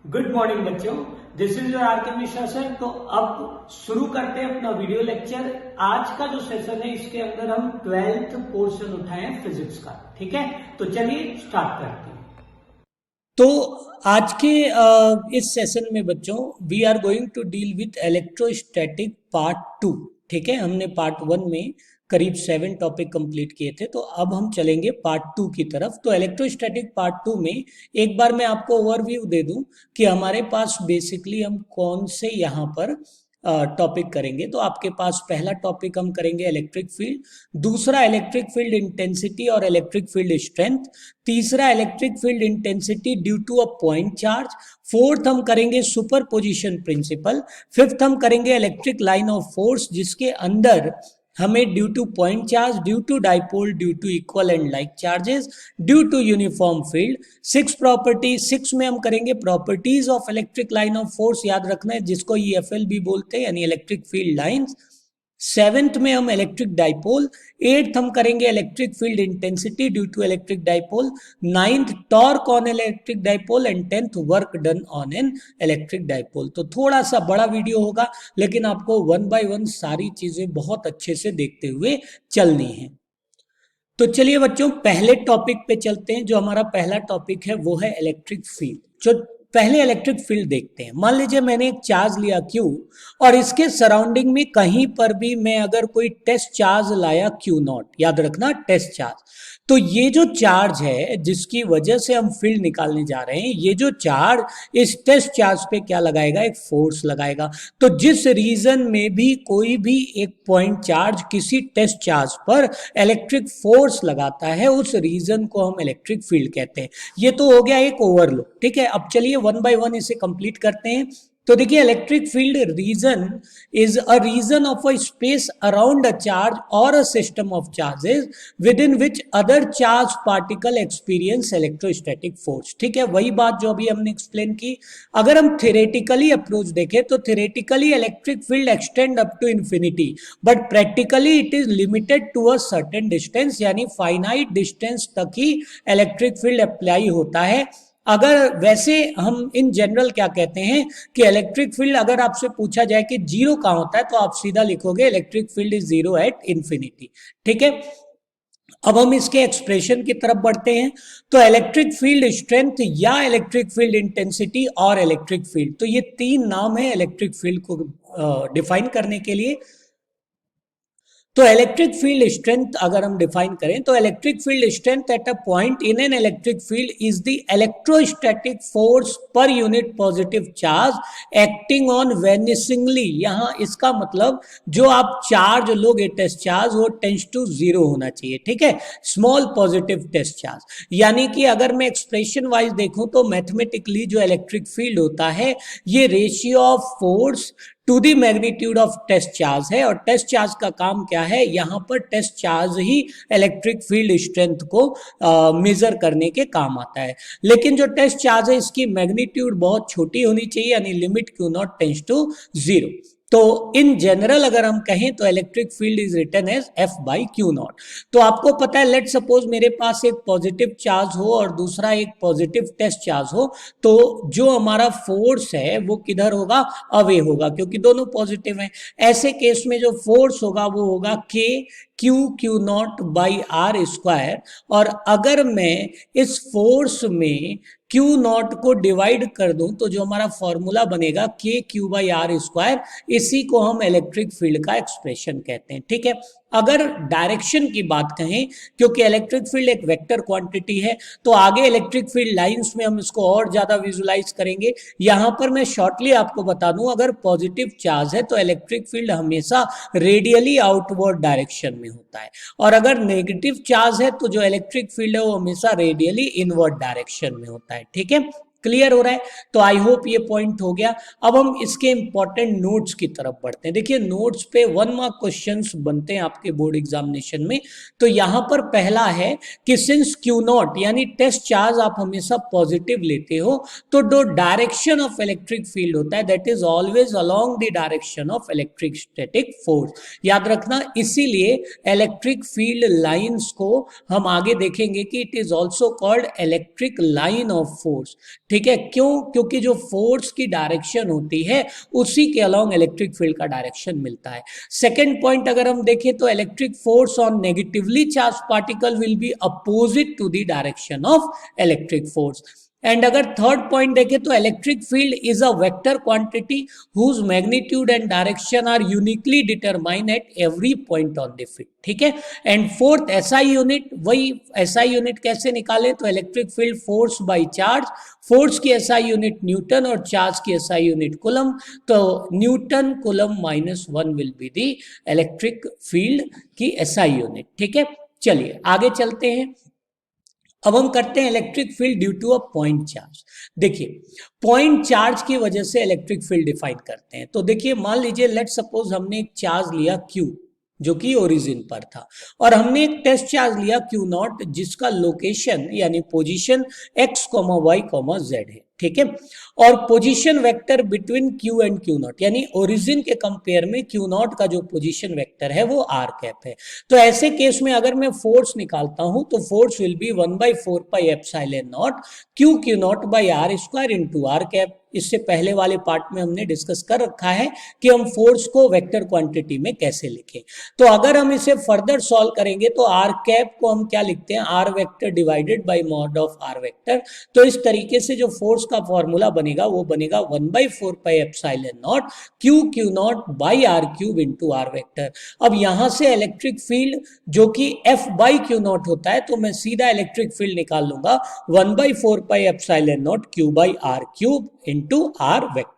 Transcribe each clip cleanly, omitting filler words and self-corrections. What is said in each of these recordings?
Good morning बच्चों, this is your R K Mishra sir. तो अब शुरू करते हैं अपना वीडियो लेक्चर। आज का जो सेशन है इसके अंदर हम 12th पोर्शन उठाए हैं फिजिक्स का। ठीक है, तो चलिए स्टार्ट करते हैं। तो आज के इस सेशन में बच्चों we are going to deal with electrostatic part 2। ठीक है, हमने पार्ट 1 में करीब 7 टॉपिक कंप्लीट किए थे, तो अब हम चलेंगे पार्ट 2 की तरफ। तो इलेक्ट्रोस्टैटिक पार्ट 2 में एक बार मैं आपको ओवरव्यू दे दूं कि हमारे पास बेसिकली हम कौन से यहाँ पर टॉपिक करेंगे। तो आपके पास पहला टॉपिक हम करेंगे इलेक्ट्रिक फील्ड, दूसरा इलेक्ट्रिक फील्ड इंटेंसिटी और इलेक्ट्रिक फील्ड स्ट्रेंथ, तीसरा electric field intensity due to a point charge, fourth हम करेंगे सुपरपोजिशन प्रिंसिपल, फिफ्थ हम करेंगे इलेक्ट्रिक लाइन ऑफ फोर्स जिसके अंदर हमें due to point charge, due to dipole, due to equal and like charges, due to uniform field, six में हम करेंगे properties of electric line of force, याद रखना है जिसको EFL भी बोलते हैं यानी इलेक्ट्रिक फील्ड लाइंस। सेवेंथ में हम इलेक्ट्रिक डाइपोल, एट्थ हम करेंगे electric field intensity due to electric dipole, ninth torque on electric dipole and 10th work done on an electric dipole. तो थोड़ा सा बड़ा वीडियो होगा लेकिन आपको 1 by 1 सारी चीजें बहुत अच्छे से देखते हुए चलनी है। तो चलिए बच्चों पहले टॉपिक पे चलते हैं। जो हमारा पहला टॉपिक है वो है इलेक्ट्रिक फील्ड। जो पहले इलेक्ट्रिक फील्ड देखते हैं। मान लीजिए मैंने एक चार्ज लिया Q और इसके सराउंडिंग में कहीं पर भी मैं अगर कोई टेस्ट चार्ज लाया Q0, याद रखना टेस्ट चार्ज, तो ये जो चार्ज है जिसकी वजह से हम फील्ड निकालने जा रहे हैं, ये जो चार्ज इस टेस्ट चार्ज पे क्या लगाएगा, एक फोर्स लगाएगा। तो जिस रीजन में भी कोई भी एक पॉइंट चार्ज किसी टेस्ट चार्ज पर इलेक्ट्रिक फोर्स लगाता है उस रीजन को हम इलेक्ट्रिक फील्ड कहते हैं। ये तो हो गया एक ओवरलो। ठीक है, अब चलिए 1 by 1 इसे कंप्लीट करते हैं। तो देखिए electric field region is a region of a space around a charge और a system of charges within which other charge particle experience electrostatic force. ठीक है, वही बात जो अभी हमने एक्सप्लेन की। अगर हम थ्योरेटिकली अप्रोच देखें तो theoretically electric field extend up to infinity, but practically it is limited to a certain distance, यानी फाइनाइट डिस्टेंस तक ही इलेक्ट्रिक फील्ड अप्लाई होता है। अगर वैसे हम इन जनरल क्या कहते हैं कि इलेक्ट्रिक फील्ड अगर आपसे पूछा जाए कि जीरो कहां होता है तो आप सीधा लिखोगे electric field is zero at infinity. ठीक है, अब हम इसके एक्सप्रेशन की तरफ बढ़ते हैं। तो इलेक्ट्रिक फील्ड स्ट्रेंथ या इलेक्ट्रिक फील्ड इंटेंसिटी और इलेक्ट्रिक फील्ड, तो ये तीन नाम है इलेक्ट्रिक फील्ड को डिफाइन करने के लिए। तो इलेक्ट्रिक फील्ड स्ट्रेंथ अगर हम डिफाइन करें तो electric field strength at a point in an electric field is the electrostatic force per unit positive charge acting on vanishingly. यहां इसका मतलब जो आप चार्ज लोगे टेस्ट चार्ज वो टेंस टू जीरो होना चाहिए। ठीक है, स्मॉल पॉजिटिव टेस्ट चार्ज, यानी कि अगर मैं एक्सप्रेशन वाइज देखूं तो मैथमेटिकली जो इलेक्ट्रिक फील्ड होता है ये ratio of force to the magnitude of test charge है। और टेस्ट चार्ज का काम क्या है, यहां पर टेस्ट चार्ज ही इलेक्ट्रिक फील्ड स्ट्रेंथ को मेजर करने के काम आता है। लेकिन जो टेस्ट चार्ज है इसकी मैग्नीट्यूड बहुत छोटी होनी चाहिए, यानी limit Q0 tense to zero. तो इन जनरल अगर हम कहें तो electric field is written as F by Q0। तो आपको पता है, लेट सपोज मेरे पास एक पॉजिटिव चार्ज हो और दूसरा एक पॉजिटिव टेस्ट चार्ज हो, तो जो हमारा फोर्स है वो किधर होगा, अवे होगा, क्योंकि दोनों पॉजिटिव हैं। ऐसे केस में जो फोर्स होगा वो होगा K Q0 by R square. और अगर मैं इस फोर्स में Q0 को डिवाइड कर दूं तो जो हमारा फॉर्मूला बनेगा K Q by R square, इसी को हम इलेक्ट्रिक फील्ड का एक्सप्रेशन कहते हैं। ठीक है, अगर डायरेक्शन की बात कहें, क्योंकि इलेक्ट्रिक फील्ड एक वेक्टर क्वांटिटी है, तो आगे इलेक्ट्रिक फील्ड लाइंस में हम इसको और ज्यादा विजुलाइज करेंगे। यहां पर मैं शॉर्टली आपको बता दूं, अगर पॉजिटिव चार्ज है तो इलेक्ट्रिक फील्ड हमेशा रेडियली आउटवर्ड डायरेक्शन में होता है, और अगर नेगेटिव चार्ज है तो जो इलेक्ट्रिक फील्ड है वो हमेशा रेडियली इनवर्ड डायरेक्शन में होता है। ठीक है, क्लियर हो रहा है? तो आई होप ये पॉइंट हो गया। अब हम इसके इंपॉर्टेंट नोट्स की तरफ बढ़ते हैं। देखिए नोट्स पे 1 मार्क क्वेश्चंस बनते हैं आपके बोर्ड एग्जामिनेशन में। तो यहां पर पहला है कि सिंस Q0 यानी टेस्ट चार्ज आप हमेशा पॉजिटिव लेते हो, तो जो डायरेक्शन ऑफ इलेक्ट्रिक फील्ड होता है that is always along the direction of electric static force. याद रखना, इसीलिए इलेक्ट्रिक फील्ड लाइंस को हम आगे देखेंगे कि it is also called electric line of force. ठीक है, क्यों? क्योंकि जो फोर्स की डायरेक्शन होती है उसी के अलोंग इलेक्ट्रिक फील्ड का डायरेक्शन मिलता है। सेकेंड पॉइंट अगर हम देखें तो electric force on negatively charge particle will be opposite to the direction of electric force. And अगर थर्ड पॉइंट देखें तो electric field is a vector quantity whose magnitude and direction are uniquely determine at every point on the field, ठीक है। And fourth SI unit, वही SI unit कैसे निकालें? तो electric field force by charge, force की SI unit Newton और charge की SI unit coulomb, तो Newton coulomb -1 will be the electric field की एसआई यूनिट, ठीक है। चलिए आगे चलते हैं। अब हम करते हैं electric field due to a point charge. देखिए पॉइंट चार्ज की वजह से इलेक्ट्रिक फील्ड डिफाइन करते हैं। तो देखिए मान लीजिए लेट सपोज हमने एक चार्ज लिया Q जो कि ओरिजिन पर था, और हमने एक टेस्ट चार्ज लिया Q0 जिसका लोकेशन यानी पोजीशन x, y, z है, ठीक है। और position vector between Q and Q0 यानी ओरिजिन के कंपेयर में Q0 का जो पोजीशन वेक्टर है वो r कैप है। तो ऐसे केस में अगर मैं फोर्स निकालता हूं तो force will be 1/4 pi epsilon naught Q Q0 by r square into r cap. इससे पहले वाले पार्ट में हमने डिस्कस कर रखा है कि हम फोर्स को वेक्टर क्वांटिटी में कैसे लिखें। तो अगर हम इसे फर्दर सॉल्व करेंगे तो आर कैप को हम क्या लिखते हैं? R vector divided by mod of r vector. तो इस तरीके से जो फोर्स का फॉर्मूला बनेगा वो बनेगा 1/4 pi epsilon naught Q Q0 by r cube into r vector. अब यहां से इलेक्ट्रिक फील्ड जो कि F बाई Q0 होता है तो मैं सीधा इलेक्ट्रिक फील्ड निकाल लूंगा 1/4 pi epsilon naught Q by r cube into r vector,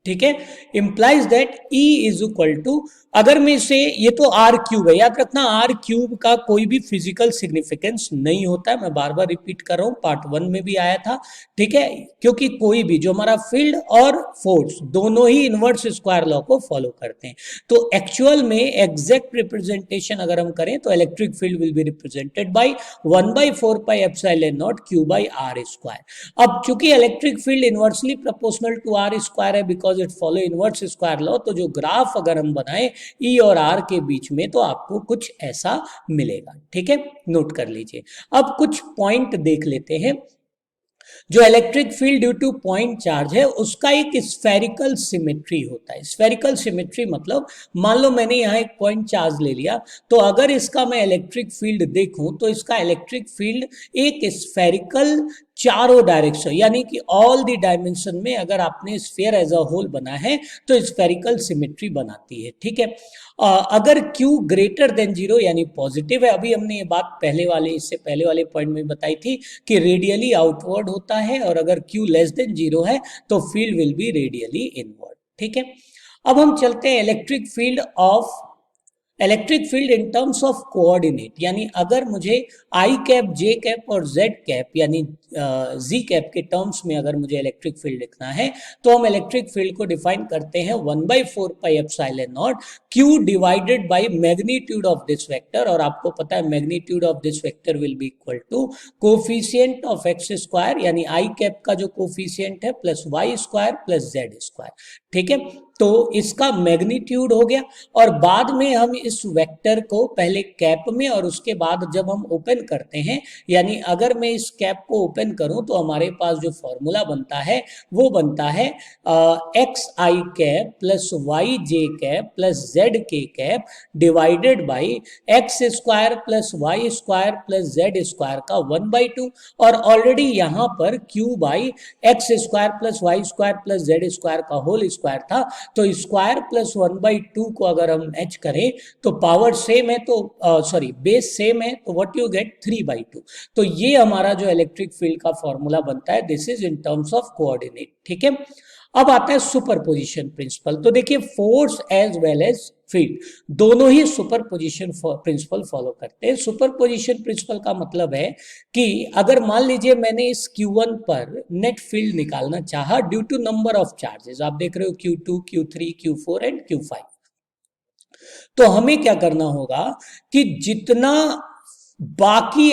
ठीक है। Implies that E is equal to, अगर मैं इसे, ये तो आर क्यूब है, याद रखना आर क्यूब का कोई भी फिजिकल सिग्निफिकेंस नहीं होता है, मैं बार बार रिपीट कर रहा हूं, पार्ट 1 में भी आया था, ठीक है। क्योंकि कोई भी जो हमारा फील्ड और फोर्स दोनों ही इनवर्स स्क्वायर लॉ को फॉलो करते हैं। तो एक्चुअल में एग्जैक्ट रिप्रेजेंटेशन अगर हम करें तो electric field will be represented by 1/4 pi epsilon naught Q by R square. अब चूंकि electric field inversely proportional to R square है because it follow inverse square law, तो जो ग्राफ अगर हम बनाए E और R के बीच में तो आपको कुछ ऐसा मिलेगा, ठीक है। नोट कर लीजिए। अब कुछ पॉइंट देख लेते हैं। जो electric field due to point charge है उसका एक स्फेरिकल सिमेट्री होता है। स्फेरिकल सिमेट्री मतलब मान लो मैंने यहाँ एक पॉइंट चार्ज ले लिया, तो अगर इसका मैं इलेक्ट्रिक फील्ड देखूं तो इसका इलेक्ट्रिक फील्ड एक स्फेरिकल चारों डायरेक्शन यानी कि ऑल द डायमेंशन में अगर आपने स्फीयर एज अ होल बना है तो स्फेरिकल सिमेट्री बनाती है, ठीक है। अगर Q ग्रेटर देन 0 यानी पॉजिटिव है, अभी हमने ये बात इससे पहले वाले पॉइंट में बताई थी कि रेडियली आउटवर्ड होता है, और अगर Q लेस देन 0 है तो field will B radially inward, ठीक है। अब हम चलते हैं electric field in terms of coordinate, यानी अगर मुझे आई कैप, जे कैप और जेड कैप यानी जी कैप के टर्म्स में अगर मुझे इलेक्ट्रिक फील्ड लिखना है तो हम इलेक्ट्रिक फील्ड को डिफाइन करते हैं 1/4 pi epsilon naught Q divided by magnitude of this vector, और आपको पता है magnitude of this vector will be equal to coefficient of x square यानी आई कैप का जो कोफिशिएंट है plus y square plus z square, ठीक है। तो इसका मैग्नीट्यूड हो गया, और बाद में हम इस वेक्टर को पहले कैप में और उसके बाद जब हम ओपन करते हैं, यानी अगर मैं इस कैप को ओपन करूं तो हमारे पास जो फॉर्मूला बनता है वो बनता है x i cap plus y j cap plus z k cap divided by x square plus y square plus z square का 1/2, और ऑलरेडी यहां पर Q by x square plus y square plus z square का whole square था, तो square plus 1/2 को अगर हम एच करें तो पावर सेम है, तो बेस सेम है, तो व्हाट यू गेट 3/2। तो ये हमारा जो इलेक्ट्रिक फील्ड का फॉर्मूला बनता है, this is in terms of coordinate, ठीक है। अब आता है सुपरपोजिशन प्रिंसिपल। तो देखिए force as well as field दोनों ही सुपरपोजिशन प्रिंसिपल फॉलो करते हैं। सुपरपोजिशन प्रिंसिपल का मतलब है कि अगर मान लीजिए मैंने इस Q1 पर नेट फील्ड निकालना चाहा due to number of charges, आप देख रहे हो Q2, Q3, Q4 and Q5, तो हमें क्या करना होगा कि जितना बाकी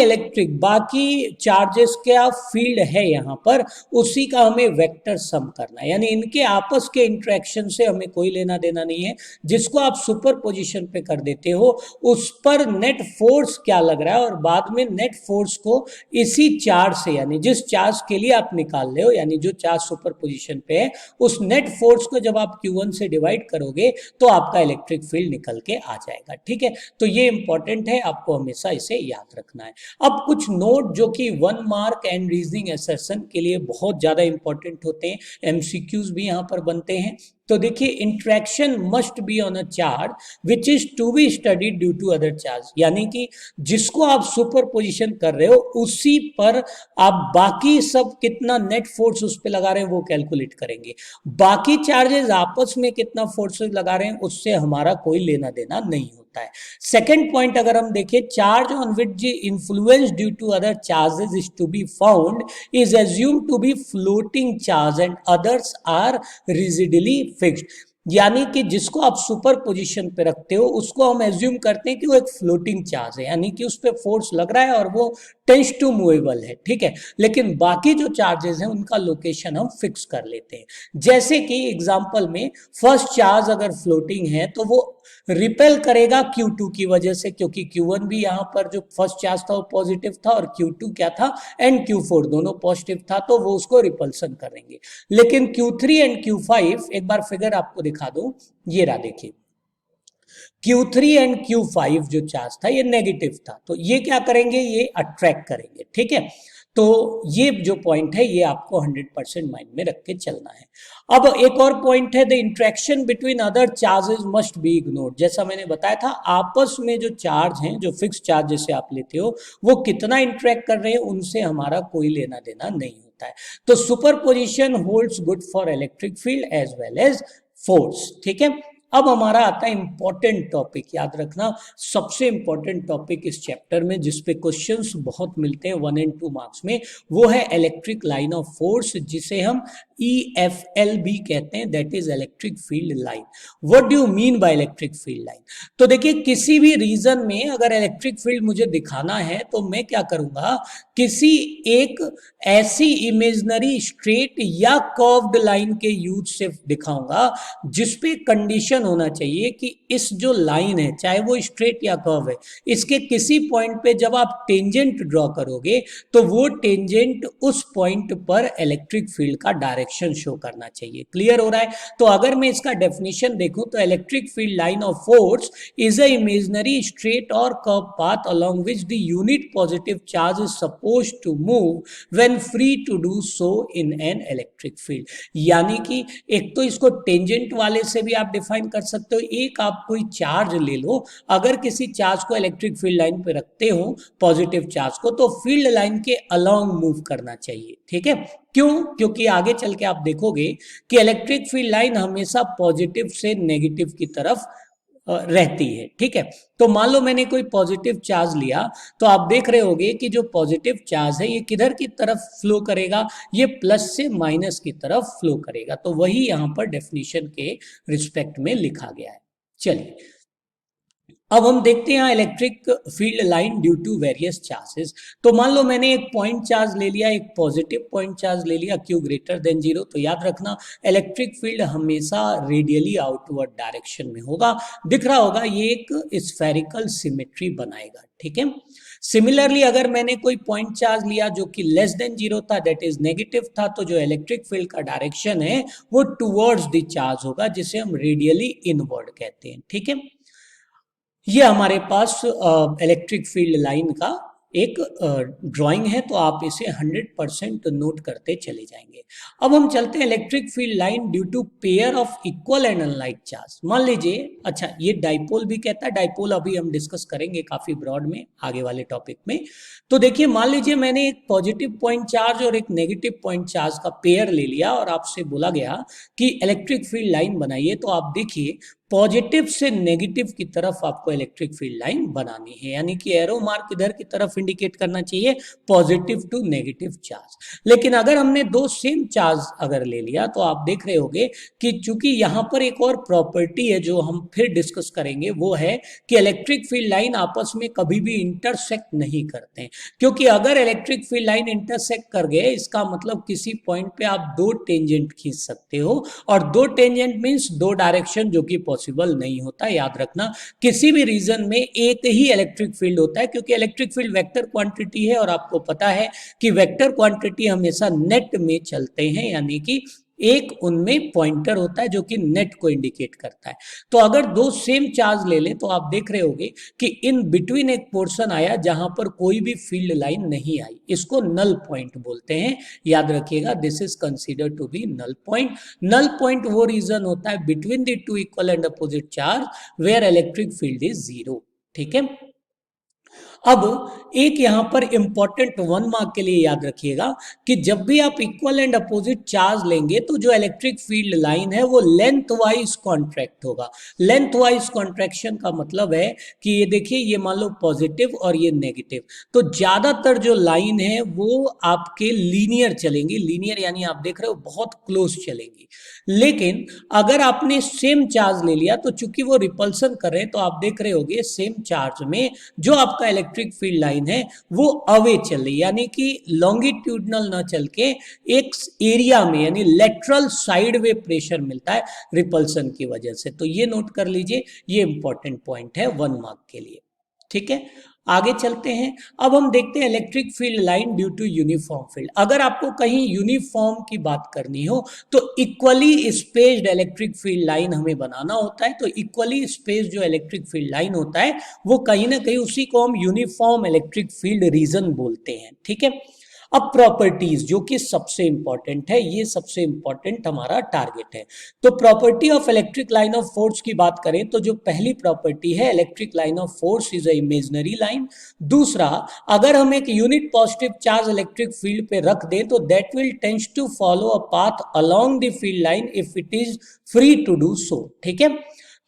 चार्जेस का फील्ड है यहाँ पर, उसी का हमें वेक्टर सम करना है, यानी इनके आपस के इंटरेक्शन से हमें कोई लेना देना नहीं है। जिसको आप सुपर पोजिशन पे कर देते हो उस पर नेट फोर्स क्या लग रहा है, और बाद में नेट फोर्स को इसी चार्ज से, यानी जिस चार्ज के लिए आप निकाल रहे हो, यानी जो चार्ज सुपर पोजिशन पे है, उस नेट फोर्स को जब आप Q1 से डिवाइड करोगे तो आपका इलेक्ट्रिक फील्ड निकल के आ जाएगा। ठीक है, तो ये इंपॉर्टेंट है, आपको हमेशा इसे याद रखना है। अब कुछ नोट जो कि 1 मार्क एंड रीजनिंग असर्शन के लिए बहुत ज्यादा इंपॉर्टेंट होते हैं, एमसीक्यूज भी यहां पर बनते हैं। तो देखिए, interaction must be on a charge which is to be studied due to other charge, यानी कि जिसको आप सुपर पोजिशन कर रहे हो उसी पर आप बाकी सब कितना नेट फोर्स उस पर लगा रहे हैं वो कैलकुलेट करेंगे। बाकी चार्जेस आपस में कितना फोर्स लगा रहे हैं उससे हमारा कोई लेना देना नहीं होता है। सेकेंड पॉइंट अगर हम देखें, charge on which the influence due to other charges is to be found is assume to be floating charge and others are rigidly fixed, यानी कि जिसको आप सुपर पोजीशन पे रखते हो उसको हम एज्यूम करते हैं कि वो एक फ्लोटिंग चार्ज है, यानी कि उस पर फोर्स लग रहा है और वो टेंस टू मूवेबल है। ठीक है, लेकिन बाकी जो चार्जेस हैं उनका लोकेशन हम फिक्स कर लेते हैं। जैसे कि एग्जांपल में फर्स्ट चार्ज अगर फ्लोटिंग है तो वो रिपेल करेगा Q2 की वजह से, क्योंकि Q1 भी यहाँ पर जो फर्स्ट चार्ज था वो पॉजिटिव था और Q2 क्या था, एंड Q4 दोनों पॉजिटिव था, तो वो उसको रिपल्सन करेंगे। लेकिन Q3 एंड Q5 एक बार फिगर आपको दिखा दूं, ये रहा देखिए, Q3 एंड Q5 जो चार्ज था ये नेगेटिव था, तो ये क्या करेंगे, ये अट्रैक्ट करेंगे। ठीक है, तो ये जो पॉइंट है ये आपको 100% माइंड में रख के चलना है। अब एक और पॉइंट है, the interaction between other charges must be ignored. जैसा मैंने बताया था, आपस में जो चार्ज हैं, जो फिक्स चार्ज जैसे आप लेते हो, वो कितना इंट्रैक्ट कर रहे हैं उनसे हमारा कोई लेना देना नहीं होता है। तो superposition holds good for electric field as well as force. ठीक है, अब हमारा आता है इंपॉर्टेंट टॉपिक, याद रखना सबसे इंपॉर्टेंट टॉपिक इस चैप्टर में जिसपे क्वेश्चंस बहुत मिलते हैं 1 और 2 मार्क्स में, वो है इलेक्ट्रिक लाइन ऑफ फोर्स, जिसे हम EFL भी कहते हैं, that is electric field line. What do you mean by electric field line? तो देखिए, किसी भी रीजन में अगर इलेक्ट्रिक फील्ड मुझे दिखाना है तो मैं क्या करूंगा, किसी एक ऐसी इमेजिनरी स्ट्रेट या कर्व्ड लाइन के यूज से दिखाऊंगा जिसपे कंडीशन होना चाहिए कि इस जो लाइन है, चाहे वो स्ट्रेट या कर्व है, इसके किसी पॉइंट पे जब आप टेंजेंट ड्रॉ करोगे तो वो टेंजेंट उस पॉइंट पर इलेक्ट्रिक फील्ड का डायरेक्शन शो करना चाहिए। क्लियर हो रहा है? तो अगर मैं इसका डेफिनेशन देखूं तो electric field line of force is a imaginary straight और curve path along which the unit positive charge is supposed to move when free to do so in an electric field. यानी कि एक तो इसको tangent वाले से भी आप डिफाइन कर सकते हो, एक आप कोई चार्ज ले लो, अगर किसी चार्ज को इलेक्ट्रिक फील्ड लाइन पे रखते हो, पॉजिटिव चार्ज को, तो फील्ड लाइन के अलोंग मूव करना चाहिए। ठीक है, क्यों? क्योंकि आगे चल के आप देखोगे कि इलेक्ट्रिक फील्ड लाइन हमेशा पॉजिटिव से नेगेटिव की तरफ रहती है। ठीक है, तो मान लो मैंने कोई पॉजिटिव चार्ज लिया, तो आप देख रहे होगे कि जो पॉजिटिव चार्ज है ये किधर की तरफ फ्लो करेगा, ये प्लस से माइनस की तरफ फ्लो करेगा। तो वही यहां पर डेफिनेशन के रिस्पेक्ट में लिखा गया है। चलिए, अब हम देखते हैं electric field line due to various charges. तो मान लो मैंने एक पॉइंट चार्ज ले लिया, एक पॉजिटिव पॉइंट चार्ज ले लिया, Q ग्रेटर देन 0, तो याद रखना इलेक्ट्रिक फील्ड हमेशा रेडियली आउटवर्ड डायरेक्शन में होगा। दिख रहा होगा, ये एक स्फेरिकल सिमेट्री बनाएगा। ठीक है, सिमिलरली अगर मैंने कोई पॉइंट चार्ज लिया जो कि लेस देन 0 था, दैट इज नेगेटिव था, तो जो इलेक्ट्रिक फील्ड का डायरेक्शन है वो टूवर्ड्स द चार्ज होगा, जिसे हम रेडियली इनवर्ड कहते हैं। ठीक है, ये हमारे पास इलेक्ट्रिक फील्ड लाइन का एक ड्राइंग है, तो आप इसे 100% नोट करते चले जाएंगे। अब हम चलते हैं electric field line due to pair of equal and unlike charge. मान लीजिए, अच्छा ये डाइपोल भी कहता है, डाइपोल अभी हम डिस्कस करेंगे काफी ब्रॉड में आगे वाले टॉपिक में। तो देखिए, मान लीजिए मैंने एक पॉजिटिव पॉइंट चार्ज और एक नेगेटिव पॉइंट चार्ज का पेयर ले लिया और आपसे बोला गया कि इलेक्ट्रिक फील्ड लाइन बनाइए। तो आप देखिए, पॉजिटिव से नेगेटिव की तरफ आपको इलेक्ट्रिक फील्ड लाइन बनानी है, यानी कि एरो मार्क इधर की तरफ इंडिकेट करना चाहिए, पॉजिटिव टू नेगेटिव चार्ज। लेकिन अगर हमने दो सेम चार्ज अगर ले लिया तो आप देख रहे होंगे कि चूंकि यहां पर एक और प्रॉपर्टी है जो हम फिर डिस्कस करेंगे, वो है कि इलेक्ट्रिक फील्ड लाइन आपस में कभी भी इंटरसेक्ट नहीं करते हैं, क्योंकि अगर इलेक्ट्रिक फील्ड लाइन इंटरसेक्ट कर गए इसका मतलब किसी पॉइंट पे आप दो टेंजेंट खींच सकते हो, और दो टेंजेंट मींस दो डायरेक्शन, जो कि पॉसिबल नहीं होता। याद रखना किसी भी रीजन में एक ही इलेक्ट्रिक फील्ड होता है, क्योंकि इलेक्ट्रिक फील्ड वेक्टर क्वांटिटी है और आपको पता है कि वेक्टर क्वांटिटी हमेशा नेट में चलते हैं, यानी कि एक उनमें पॉइंटर होता है जो कि नेट को इंडिकेट करता है। तो अगर दो सेम चार्ज ले लें तो आप देख रहे होंगे कि इन बिटवीन एक पोर्शन आया जहां पर कोई भी फील्ड लाइन नहीं आई, इसको नल पॉइंट बोलते हैं। याद रखिएगा, this is considered to be null point. Null point वो रीजन होता है between the two equal and opposite charge where electric field is zero. ठीक है, अब एक यहां पर इंपॉर्टेंट 1 मार्क के लिए याद रखिएगा कि जब भी आप इक्वल एंड अपोजिट चार्ज लेंगे तो जो इलेक्ट्रिक फील्ड लाइन है वो लेंथ वाइज कॉन्ट्रैक्ट होगा। लेंथ वाइज कॉन्ट्रैक्शन का मतलब है कि ये देखिए, ये मान लो पॉजिटिव और ये नेगेटिव, तो ज्यादातर जो लाइन है वो आपके लीनियर चलेंगी। लीनियर यानी आप देख रहे हो बहुत क्लोज चलेंगी। लेकिन अगर आपने सेम चार्ज ले लिया तो चूंकि वो रिपल्सन कर रहे हैं, तो आप देख रहे होगे सेम चार्ज में जो आपका इलेक्ट्रिक फील्ड लाइन है वो अवे चल रही, यानी कि लॉन्गिट्यूडनल न चल के एक एरिया में, यानी लेटरल साइड वे प्रेशर मिलता है रिपल्सन की वजह से। तो ये नोट कर लीजिए, ये इंपॉर्टेंट पॉइंट है 1 मार्क के लिए। ठीक है, आगे चलते हैं। अब हम देखते हैं electric field line due to uniform field. अगर आपको कहीं यूनिफॉर्म की बात करनी हो तो equally spaced electric field line हमें बनाना होता है। तो इक्वली स्पेस्ड जो इलेक्ट्रिक फील्ड लाइन होता है वो कहीं ना कहीं उसी को हम यूनिफॉर्म इलेक्ट्रिक फील्ड रीजन बोलते हैं। ठीक है, अब प्रॉपर्टीज जो कि सबसे इंपॉर्टेंट है, ये सबसे इंपॉर्टेंट हमारा टारगेट है। तो property of electric line of force की बात करें तो जो पहली प्रॉपर्टी है, electric line of force is a imaginary line. दूसरा, अगर हम एक unit positive charge electric field पे रख दें तो that will tends to follow a path along the field line if it is free to do so. ठीक है,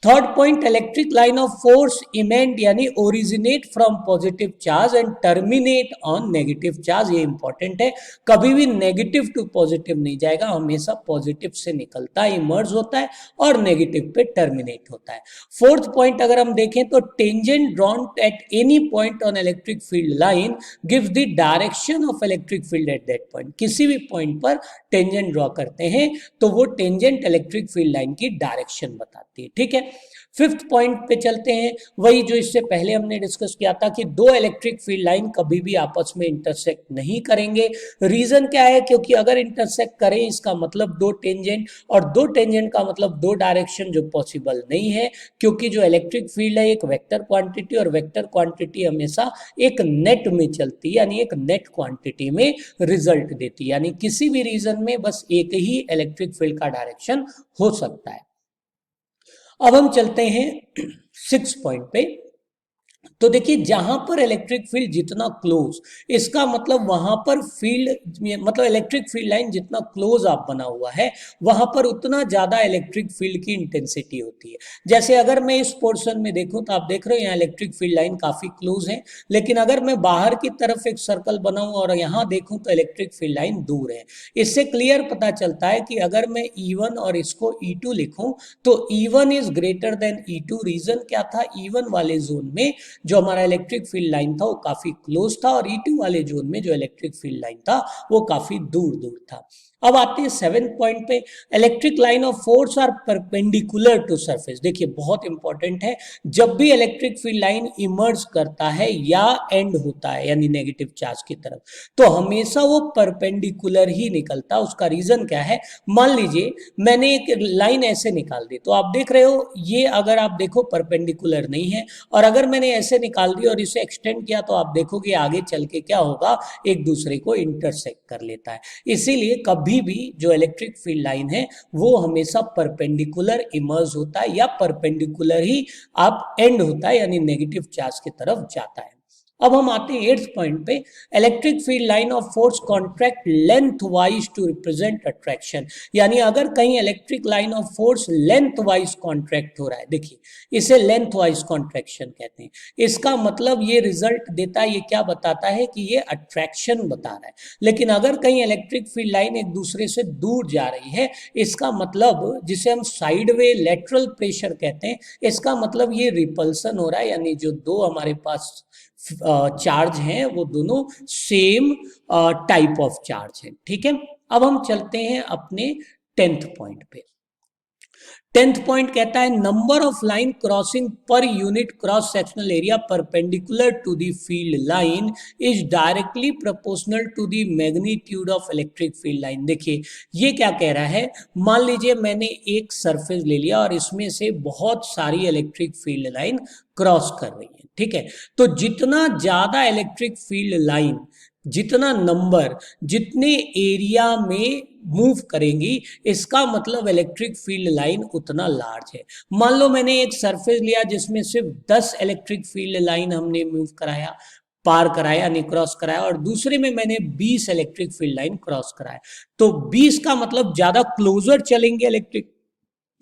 third point, electric line of force emanate यानी originate from positive charge and terminate on negative charge. ये important है, कभी भी negative to positive नहीं जाएगा, हमेशा पॉजिटिव से निकलता है, इमर्ज होता है और नेगेटिव पे टर्मिनेट होता है। फोर्थ पॉइंट अगर हम देखें तो tangent drawn at any point on electric field line gives the direction of electric field at that point. किसी भी पॉइंट पर टेंजेंट ड्रॉ करते हैं तो वो टेंजेंट इलेक्ट्रिक फील्ड लाइन की डायरेक्शन बताती है। ठीक है, फिफ्थ पॉइंट पे चलते हैं, वही जो इससे पहले हमने डिस्कस किया था कि दो इलेक्ट्रिक फील्ड लाइन कभी भी आपस में इंटरसेक्ट नहीं करेंगे। रीजन क्या है? क्योंकि अगर इंटरसेक्ट करें इसका मतलब दो टेंजेंट, और दो टेंजेंट का मतलब दो डायरेक्शन, जो पॉसिबल नहीं है, क्योंकि जो इलेक्ट्रिक फील्ड है एक वेक्टर क्वांटिटी, और वेक्टर क्वांटिटी हमेशा एक नेट में चलती है, यानी एक नेट क्वांटिटी में रिजल्ट देती है, यानी किसी भी रीजन में बस एक ही इलेक्ट्रिक फील्ड का डायरेक्शन हो सकता है। अब हम चलते हैं 6 पॉइंट पे। तो देखिए, जहां पर इलेक्ट्रिक फील्ड जितना क्लोज, इसका मतलब वहां पर फील्ड, मतलब इलेक्ट्रिक फील्ड लाइन जितना क्लोज आप बना हुआ है वहां पर उतना ज्यादा इलेक्ट्रिक फील्ड की इंटेंसिटी होती है। जैसे अगर मैं इस पोर्शन में देखूं तो आप देख रहे हो यहाँ इलेक्ट्रिक फील्ड लाइन काफी क्लोज है, लेकिन अगर मैं बाहर की तरफ एक सर्कल बनाऊं और यहाँ देखूं तो इलेक्ट्रिक फील्ड लाइन दूर है। इससे क्लियर पता चलता है कि अगर मैं E1 और इसको E2 लिखूं तो E1 is greater than E2। Reason क्या था? E1 वाले जोन में जो हमारा इलेक्ट्रिक फील्ड लाइन था वो काफी क्लोज था, और E2 वाले जोन में जो इलेक्ट्रिक फील्ड लाइन था वो काफी दूर दूर था। अब आते हैं 7 पॉइंट पे, electric line of force are perpendicular to surface. देखिए बहुत इंपॉर्टेंट है, जब भी इलेक्ट्रिक फील्ड लाइन इमर्ज करता है या एंड होता है यानी नेगेटिव चार्ज की तरफ, तो हमेशा वो परपेंडिकुलर ही निकलता है। उसका रीजन क्या है? मान लीजिए मैंने एक लाइन ऐसे निकाल दी, तो आप देख रहे हो ये, अगर आप देखो परपेंडिकुलर नहीं है, और अगर मैंने ऐसे निकाल दी और इसे एक्सटेंड किया तो आप देखोगे आगे चल के क्या होगा, एक दूसरे को इंटरसेक्ट कर लेता है। इसीलिए कभी भी जो इलेक्ट्रिक फील्ड लाइन है वो हमेशा परपेंडिकुलर इमर्ज होता है, या परपेंडिकुलर ही आप एंड होता है, यानी नेगेटिव चार्ज की तरफ जाता है। अब हम आते हैं 8th पॉइंट पे, electric field line of force contract lengthwise to represent attraction. यानी अगर कहीं electric line of force lengthwise contract हो रहा है, देखिए इसे लेंथ वाइज कॉन्ट्रैक्शन कहते हैं, इसका मतलब ये रिजल्ट देता है, ये क्या बताता है कि ये अट्रैक्शन बता रहा है। लेकिन अगर कहीं इलेक्ट्रिक फील्ड लाइन एक दूसरे से दूर जा रही है, इसका मतलब जिसे हम साइडवे लेटरल प्रेशर कहते हैं, इसका मतलब ये रिपल्सन हो रहा है, यानी जो दो हमारे पास चार्ज हैं वो दोनों सेम टाइप ऑफ चार्ज हैं। ठीक है, अब हम चलते हैं अपने 10th पॉइंट पे। 10th पॉइंट कहता है number of line crossing per unit cross sectional area perpendicular to the field line is directly proportional to the magnitude of electric field line. देखिए ये क्या कह रहा है, मान लीजिए मैंने एक सरफेस ले लिया और इसमें से बहुत सारी इलेक्ट्रिक फील्ड लाइन क्रॉस कर रही है। ठीक है, तो जितना ज्यादा इलेक्ट्रिक फील्ड लाइन, जितना नंबर जितने एरिया में मूव करेंगी, इसका मतलब इलेक्ट्रिक फील्ड लाइन उतना लार्ज है। मान लो मैंने एक सरफेस लिया जिसमें सिर्फ 10 इलेक्ट्रिक फील्ड लाइन हमने मूव कराया, पार कराया यानी क्रॉस कराया, और दूसरे में मैंने 20 इलेक्ट्रिक फील्ड लाइन क्रॉस कराया, तो 20 का मतलब ज्यादा क्लोजर चलेंगे इलेक्ट्रिक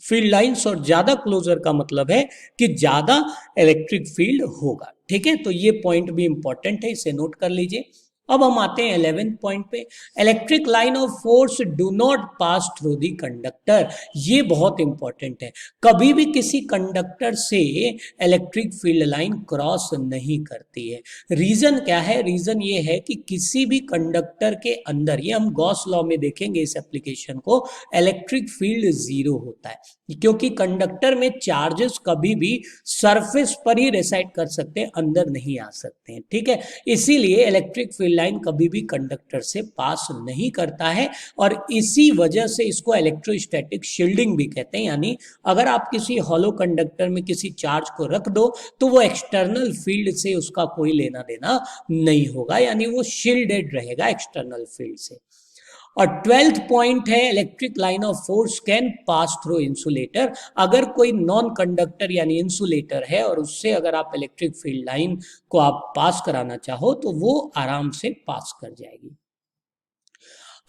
फील्ड लाइंस, और ज्यादा क्लोजर का मतलब है कि ज्यादा इलेक्ट्रिक फील्ड होगा। ठीक है, तो ये पॉइंट भी इंपॉर्टेंट है, इसे नोट कर लीजिए। अब हम आते हैं 11th पॉइंट पे, electric line of force do not pass through the conductor. ये बहुत इंपॉर्टेंट है, कभी भी किसी कंडक्टर से इलेक्ट्रिक फील्ड लाइन क्रॉस नहीं करती है। रीजन क्या है, रीजन ये है कि किसी भी कंडक्टर के अंदर, ये हम गॉस लॉ में देखेंगे इस एप्लीकेशन को, इलेक्ट्रिक फील्ड जीरो होता है, क्योंकि कंडक्टर में चार्जेस कभी भी सरफेस पर ही रेसाइड कर सकते हैं, अंदर नहीं आ सकते हैं। ठीक है, इसीलिए इलेक्ट्रिक फील्ड लाइन कभी भी कंडक्टर से पास नहीं करता है, और इसी वजह से इसको इलेक्ट्रोस्टैटिक शील्डिंग भी कहते हैं। यानी अगर आप किसी हॉलो कंडक्टर में किसी चार्ज को रख दो तो वो एक्सटर्नल फील्ड से उसका कोई लेना देना नहीं होगा, यानी वो शील्डेड रहेगा एक्सटर्नल फील्ड से। और 12th पॉइंट है electric line of force can pass through insulator. अगर कोई नॉन कंडक्टर यानी इंसुलेटर है और उससे अगर आप इलेक्ट्रिक फील्ड लाइन को आप पास कराना चाहो तो वो आराम से पास कर जाएगी।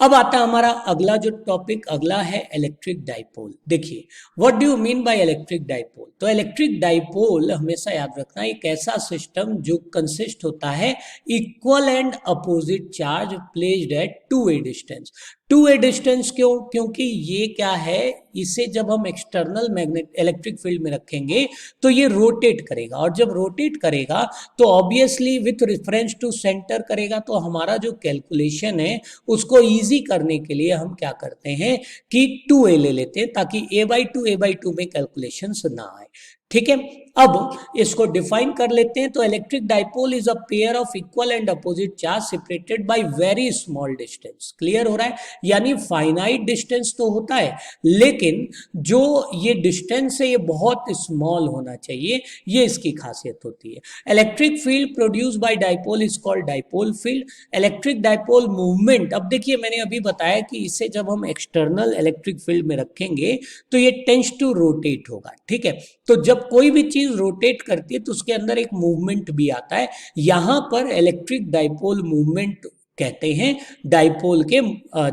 अब आता है हमारा अगला जो टॉपिक, अगला है इलेक्ट्रिक डाइपोल। देखिए what do you mean by electric dipole. तो इलेक्ट्रिक डाइपोल हमेशा याद रखना एक ऐसा सिस्टम जो कंसिस्ट होता है equal and opposite charge placed at two way distance. Two way distance क्यों, क्योंकि ये क्या है, इसे जब हम एक्सटर्नल मैग्नेट इलेक्ट्रिक फील्ड में रखेंगे तो ये रोटेट करेगा, और जब रोटेट करेगा तो obviously with reference to centre करेगा। तो हमारा जो कैलकुलेशन है उसको इजी करने के लिए हम क्या करते हैं कि 2a ले लेते हैं, ताकि a/2 में कैलकुलेशंस ना आए। ठीक है, अब इसको डिफाइन कर लेते हैं। तो electric dipole is a pair of equal and opposite charge separated by very small distance. Clear हो रहा है, यानी फाइनाइट डिस्टेंस तो होता है, लेकिन जो ये डिस्टेंस है ये बहुत स्मॉल होना चाहिए, ये इसकी खासियत होती है। Electric field produce by dipole is called dipole field. Electric dipole movement, अब देखिए मैंने अभी बताया कि इसे जब हम एक्सटर्नल इलेक्ट्रिक फील्ड में रखेंगे तो ये टेंड्स टू रोटेट होगा। ठीक है, तो जब कोई भी चीज रोटेट करती है तो उसके अंदर एक मूवमेंट भी आता है, यहां पर इलेक्ट्रिक डाइपोल मूवमेंट कहते हैं डाइपोल के,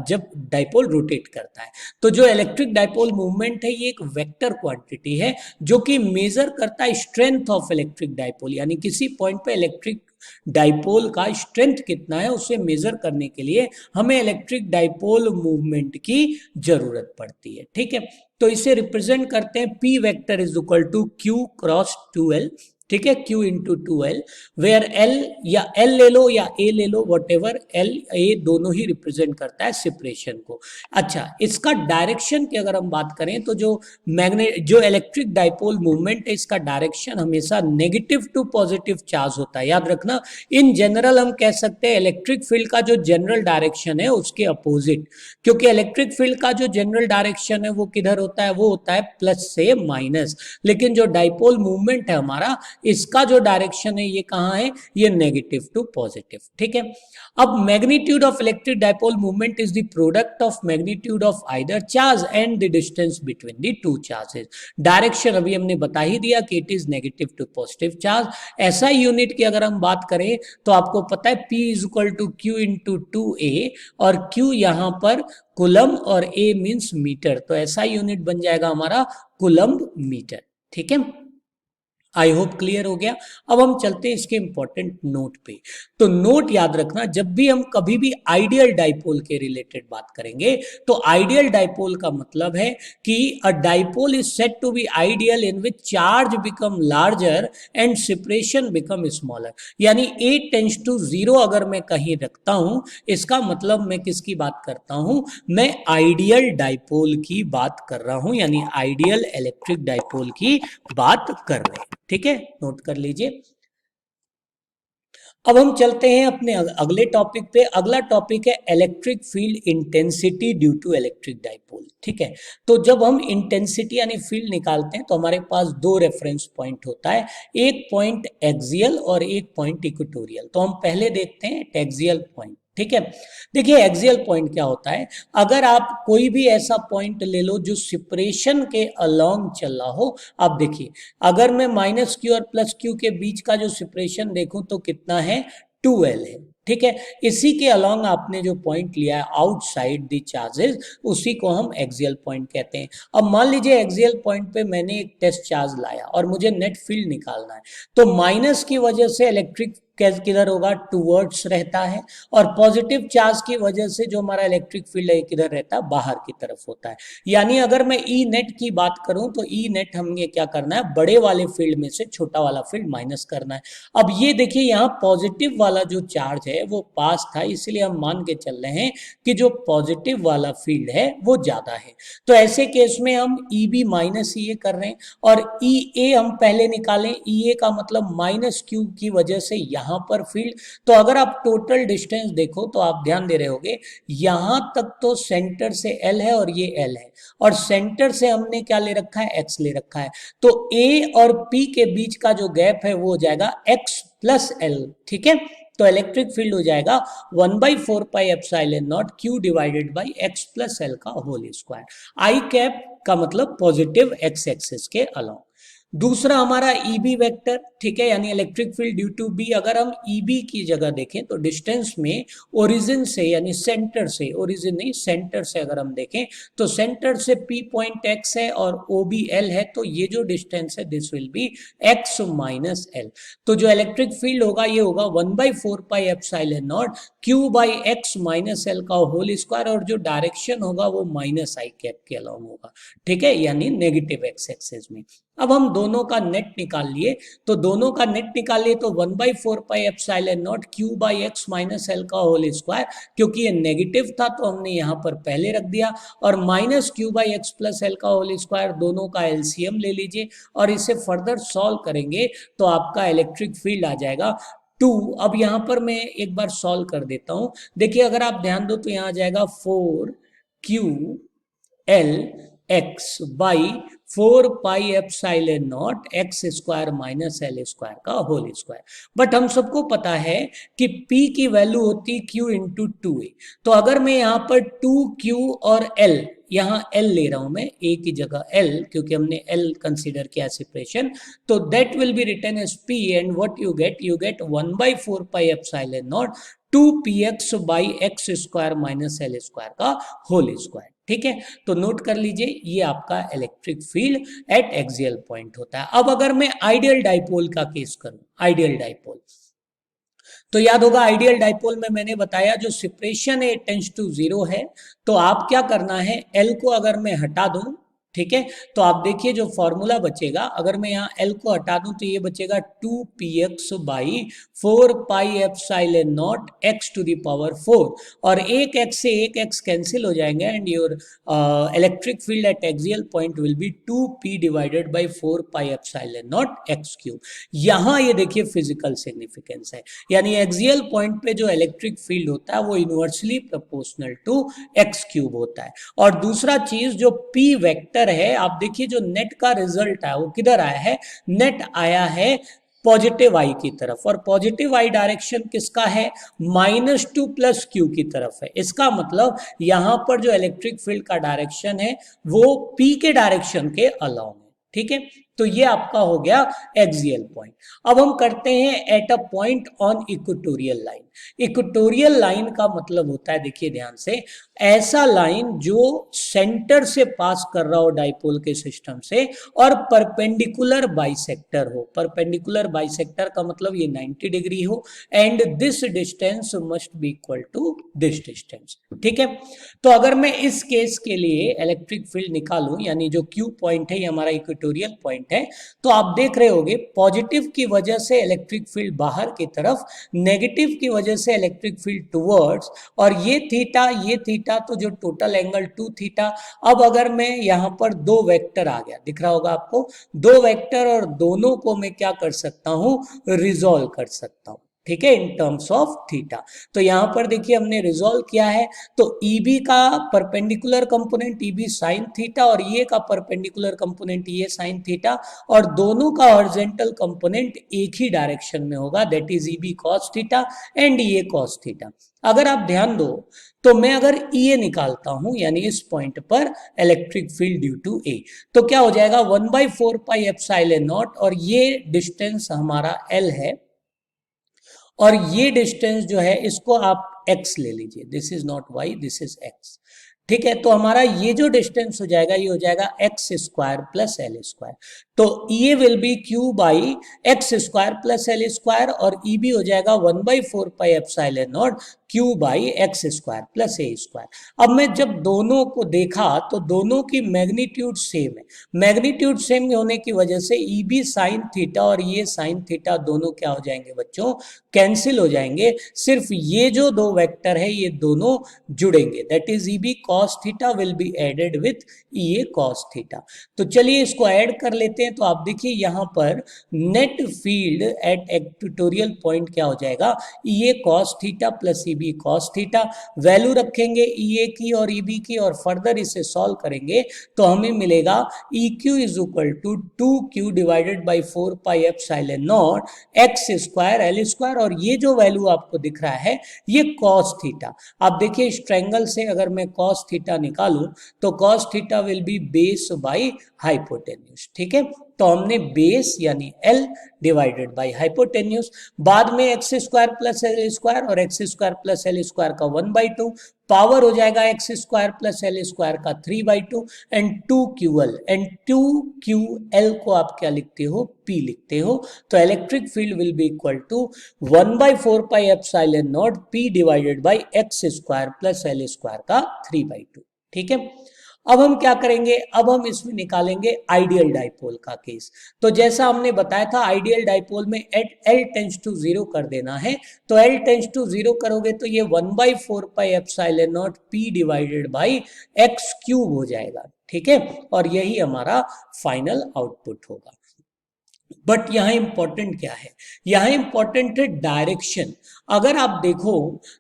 जब डाइपोल रोटेट करता है। तो जो इलेक्ट्रिक डाइपोल मूवमेंट है ये एक वेक्टर क्वांटिटी है जो कि मेजर करता है स्ट्रेंथ ऑफ इलेक्ट्रिक डाइपोल, यानी किसी पॉइंट पे इलेक्ट्रिक डाइपोल का स्ट्रेंथ कितना है उसे मेजर करने के लिए हमें इलेक्ट्रिक डाइपोल मूवमेंट की जरूरत पड़ती है। ठीक है, तो इसे रिप्रेजेंट करते हैं P vector is equal to Q cross 2L। ठीक है, Q into 2L, where L या L ले लो या A ले लो, वट एवर, L A दोनों ही रिप्रेजेंट करता है सेपरेशन को। अच्छा, इसका डायरेक्शन की अगर हम बात करें तो जो इलेक्ट्रिक डाइपोल मूवमेंट है इसका डायरेक्शन हमेशा नेगेटिव टू पॉजिटिव चार्ज होता है। याद रखना, इन जनरल हम कह सकते हैं इलेक्ट्रिक फील्ड का जो जनरल डायरेक्शन है उसके अपोजिट, क्योंकि इलेक्ट्रिक फील्ड का जो जनरल डायरेक्शन है वो किधर होता है, वो होता है प्लस से माइनस, लेकिन जो डाइपोल मूवमेंट है हमारा इसका जो डायरेक्शन है ये कहाँ है, ये नेगेटिव टू पॉजिटिव, ठीक है। अब magnitude of electric dipole movement is the product of magnitude of either charge and the distance between the two charges. Direction अभी हमने बता ही दिया कि it is negative to positive charge. ऐसा यूनिट की अगर हम बात करें तो आपको पता है P is equal to Q into 2a, और Q यहां पर कुलम और A मीन्स मीटर, तो ऐसा यूनिट बन जाएगा हमारा कुलम्ब मीटर, ठीक है। आई होप क्लियर हो गया। अब हम चलते हैं इसके इंपॉर्टेंट नोट पे। तो नोट याद रखना, जब भी हम कभी भी आइडियल डाइपोल के रिलेटेड बात करेंगे तो आइडियल डाइपोल का मतलब है कि a dipole is said to be ideal in which charge become larger and separation become smaller. यानी A टेंड्स टू 0 अगर मैं कहीं रखता हूं, इसका मतलब मैं किसकी बात करता हूं, मैं आइडियल डाइपोल की बात कर रहा हूं, यानी आइडियल इलेक्ट्रिक डाइपोल की बात कर रहे हैं, ठीक है, नोट कर लीजिए। अब हम चलते हैं अपने अगले टॉपिक पे। अगला टॉपिक है electric field intensity due to electric dipole, ठीक है। तो जब हम इंटेंसिटी यानी फील्ड निकालते हैं तो हमारे पास दो रेफरेंस पॉइंट होता है, एक पॉइंट एक्सियल और एक पॉइंट इक्वेटोरियल। तो हम पहले देखते हैं एक्सियल पॉइंट, ठीक है। देखिए एक्सियल पॉइंट क्या होता है, अगर आप कोई भी ऐसा पॉइंट ले लो जो सेपरेशन के अलोंग चल रहा हो। आप देखिए अगर मैं माइनस क्यू और प्लस क्यू के बीच का जो सेपरेशन देखूं तो कितना है, 2L है, ठीक है। इसी के अलोंग आपने जो पॉइंट लिया है आउटसाइड द चार्जेस, उसी को हम एक्सियल पॉइंट कहते हैं। अब मान लीजिए एक्सियल पॉइंट पे मैंने एक टेस्ट चार्ज लाया और मुझे नेट फील्ड निकालना है, तो माइनस की वजह से इलेक्ट्रिक किधर होगा, टूवर्ड्स रहता है, और पॉजिटिव चार्ज की वजह से जो हमारा इलेक्ट्रिक फील्ड है किधर रहता है, बाहर की तरफ होता है। यानी अगर मैं ई नेट की बात करूं तो ई नेट हमें क्या करना है, बड़े वाले फील्ड में से छोटा वाला फील्ड माइनस करना है। अब ये देखिए यहाँ पॉजिटिव वाला जो चार्ज है वो पास था, इसलिए हम मान के चल रहे हैं कि जो पॉजिटिव वाला फील्ड है वो ज्यादा है। तो ऐसे केस में हम ई बी माइनस ई ए कर रहे हैं, और ई ए हम पहले निकालें, ई ए का मतलब माइनस क्यू की वजह से यहां पर फील्ड। तो अगर आप टोटल डिस्टेंस देखो तो आप ध्यान दे रहे होगे यहां तक तो सेंटर से L है और ये L है, और सेंटर से हमने क्या ले रखा है, X ले रखा है। तो A और P के बीच का जो गैप है वो हो जाएगा X प्लस L, ठीक है। तो इलेक्ट्रिक फील्ड हो जाएगा 1/4 pi epsilon naught Q divided by X plus L का होल स्क्वायर। आई कैप का मतलब पॉजिटिव X एक्सिस के अलोंग। दूसरा हमारा ईबी वेक्टर, ठीक है, यानी electric field due to B. अगर हम ईबी की जगह देखें तो डिस्टेंस में ओरिजिन से यानी सेंटर से, ओरिजिन नहीं सेंटर से अगर हम देखें तो सेंटर से P पॉइंट X है और OB L है, तो ये जो डिस्टेंस है this will be X minus L। तो जो इलेक्ट्रिक फील्ड होगा ये होगा 1/4 pi epsilon naught Q by X minus L का होल स्क्वायर, और जो डायरेक्शन होगा वो माइनस आई कैप के अलोंग होगा, ठीक है, यानी नेगेटिव एक्स एक्सिस में। अब हम दोनों का नेट निकाल लिए, तो दोनों का नेट निकाल लिए तो 1/4 pi epsilon naught Q by X minus L का होल स्क्वायर, क्योंकि ये नेगेटिव था तो हमने यहाँ पर पहले रख दिया, और minus Q by X plus L का होल स्क्वायर, दोनों का एलसीएम ले लीजिए और इसे फर्दर सॉल्व करेंगे तो आपका इलेक्ट्रिक फील्ड आ जाएगा 2। अब यहाँ पर मैं एक बार सॉल्व कर देता हूँ। देखिए अगर आप ध्यान दो तो यहाँ आ जाएगा 4QL X by 4 pi epsilon naught X square minus L square का होल स्क्वायर। बट हम सबको पता है कि P की वैल्यू होती Q इंटू 2A। तो अगर मैं यहाँ पर 2Q और L, यहाँ L ले रहा हूं मैं, A की जगह L, क्योंकि हमने L कंसीडर किया सेपरेशन, तो that will be written as P, and what you get 1/4 pi epsilon naught 2px by X square minus L square का होल स्क्वायर, ठीक है। तो नोट कर लीजिए ये आपका electric field at axial point होता है। अब अगर मैं आइडियल डाइपोल का केस करूं, आइडियल डाइपोल, तो याद होगा आइडियल डाइपोल में मैंने बताया जो सेपरेशन है टेंड्स टू 0 है, तो आप क्या करना है, L को अगर मैं हटा दूं, ठीक है, तो आप देखिए जो फॉर्मूला बचेगा, अगर मैं यहाँ L को हटा दूं तो ये बचेगा 2px by 4 pi epsilon naught x to the power 4, और एक x से एक x कैंसिल हो जाएंगे, and your electric field at axial point will be 2p divided by 4 pi epsilon naught x cube. यहाँ ये देखिए फिजिकल सिग्निफिकेंस है, यानी एक्सियल पॉइंट पे जो इलेक्ट्रिक फील्ड होता है वो inversely proportional to x cube होता है। और दूसरा चीज जो p वेक्टर है, आप देखिए जो नेट का रिजल्ट है वो किधर आया है, नेट आया है पॉजिटिव आई की तरफ, और पॉजिटिव आई डायरेक्शन किसका है, -2 + q की तरफ है। इसका मतलब यहां पर जो इलेक्ट्रिक फील्ड का डायरेक्शन है वो p के डायरेक्शन के अलाउ है, ठीक है। तो ये आपका हो गया एक्सियल पॉइंट। अब हम करते हैं eight a point on equatorial line. Equatorial line का मतलब होता है, देखिए ध्यान से, ऐसा लाइन जो सेंटर से पास कर रहा हो डाइपोल के सिस्टम से और परपेंडिकुलर बाइसेक्टर हो। परपेंडिकुलर बाइसेक्टर का मतलब ये 90 डिग्री हो and this distance must be equal to this distance, ठीक है। तो अगर मैं इस केस के लिए इलेक्ट्रिक फील्ड निकालूं, यानी जो क्यू पॉइंट है ये हमारा इक्वेटोरियल पॉइंट है, तो आप देख रहे होंगे पॉजिटिव की वजह से इलेक्ट्रिक फील्ड बाहर की तरफ, नेगेटिव की वजह से इलेक्ट्रिक फील्ड टुवर्ड्स, और ये थीटा, तो जो टोटल एंगल 2 थीटा। अब अगर मैं यहां पर दो वेक्टर आ गया, दिख रहा होगा आपको, दो वेक्टर, और दोनों को मैं क्या कर सकता हूं, रिजॉल्व कर सकता हूं, ठीक है, इन टर्म्स ऑफ थीटा। तो यहां पर देखिए हमने रिजॉल्व किया है, तो EB का perpendicular component EB sine theta, और ये का परपेंडिकुलर कंपोनेंट ये साइन थीटा, और दोनों का हॉरिजॉन्टल कंपोनेंट एक ही डायरेक्शन में होगा, that is EB cos theta and ये cos थीटा। अगर आप ध्यान दो तो मैं अगर EA निकालता हूं, यानी इस पॉइंट पर electric field due to A, तो क्या हो जाएगा 1/4 पाई एप्सिलॉन नॉट, और ये डिस्टेंस हमारा L है, और ये डिस्टेंस जो है इसको आप x ले लीजिए, this is not y, this is x, ठीक है। तो हमारा ये जो डिस्टेंस हो जाएगा ये हो जाएगा x square plus L square. तो ये will be q by x square plus L square, और EB हो जाएगा 1/4 pi epsilon naught q by x square plus A square. अब मैं जब दोनों को देखा तो दोनों की मैग्नीट्यूड सेम है, मैग्नीट्यूड सेम होने की वजह से EB साइन थीटा और ये साइन थीटा दोनों क्या हो जाएंगे बच्चों, कैंसिल हो जाएंगे, सिर्फ ये जो दो वेक्टर है ये दोनों जुड़ेंगे, that is EB cos theta will be added with EA cos theta. तो चलिए इसको ऐड कर लेते हैं। तो आप देखिए यहां पर net field at equatorial point क्या हो जाएगा, EA cos theta plus EB cos theta. Value रखेंगे EA की और EB की, और फर्दर इसे सॉल्व करेंगे तो हमें मिलेगा EQ is equal to 2Q divided by 4 pi epsilon naught x square L square, और ये जो वैल्यू आपको दिख रहा है ये cos थीटा। आप देखिए इस ट्रायंगल से अगर मैं cos थीटा निकालूं तो cos theta will B base by hypotenuse, ठीक है। तो हमने बेस यानी L डिवाइडेड बाई हाइपोटेन्यूज, बाद में x square plus L square, और x square plus L square का 1/2, पावर हो जाएगा x square plus L square का 3/2 एंड 2QL, एंड 2QL को आप क्या लिखते हो, P लिखते हो। तो electric field will be equal to 1/4 pi epsilon naught P divided by x square plus L square का 3/2, ठीक है। अब हम क्या करेंगे, अब हम इसमें निकालेंगे आइडियल डाइपोल का केस। तो जैसा हमने बताया था आइडियल डाइपोल में एट L टेंड्स टू 0 कर देना है, तो L टेंड्स टू 0 करोगे तो ये 1/4 pi epsilon naught P divided by x cube हो जाएगा, ठीक है, और यही हमारा फाइनल आउटपुट होगा। बट यहां इंपॉर्टेंट क्या है, यहां इंपॉर्टेंट है डायरेक्शन। अगर आप देखो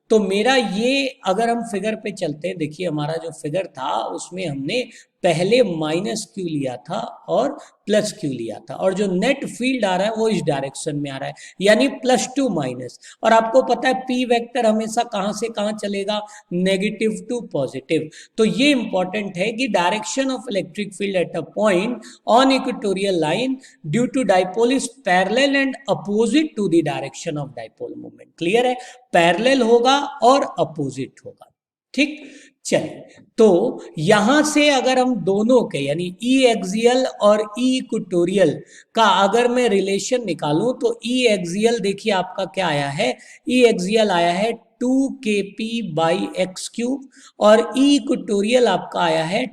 तो मेरा ये, अगर हम फिगर पे चलते हैं, देखिए हमारा जो फिगर था उसमें हमने पहले -Q लिया था और +Q लिया था, और जो नेट फील्ड आ रहा है वो इस डायरेक्शन में आ रहा है, यानी +2 माइनस। और आपको पता है P वेक्टर हमेशा कहां से कहां चलेगा, नेगेटिव टू पॉजिटिव। तो ये इंपॉर्टेंट है कि direction of electric field at a point on equatorial line due to dipole is parallel and opposite to the direction of dipole movement. Clear है, पैरेलल होगा और अपोजिट होगा, ठीक। चलिए, तो यहां से अगर हम दोनों के यानी E एक्सियल और E इक्वेटोरियल का अगर मैं रिलेशन निकालूं तो E एक्सियल देखिए आपका क्या आया है, E एक्सियल आया है 2kp बाई एक्स क्यूब, और E इक्वेटोरियल आपका आया है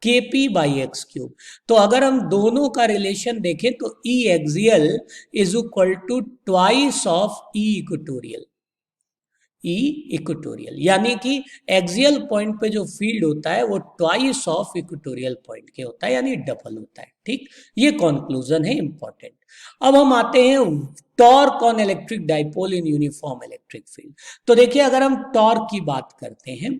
kp बाई एक्स क्यूब। तो अगर हम दोनों का रिलेशन देखें तो E axial is equal to twice of E equatorial, E equatorial, यानी कि एक्सियल पॉइंट पे जो फील्ड होता है वो ट्वाइस ऑफ इक्वेटोरियल पॉइंट के होता है, यानी डबल होता है, ठीक। ये कंक्लूजन है इंपॉर्टेंट। अब हम आते हैं torque on electric dipole in uniform electric field. तो देखिए अगर हम टॉर्क की बात करते हैं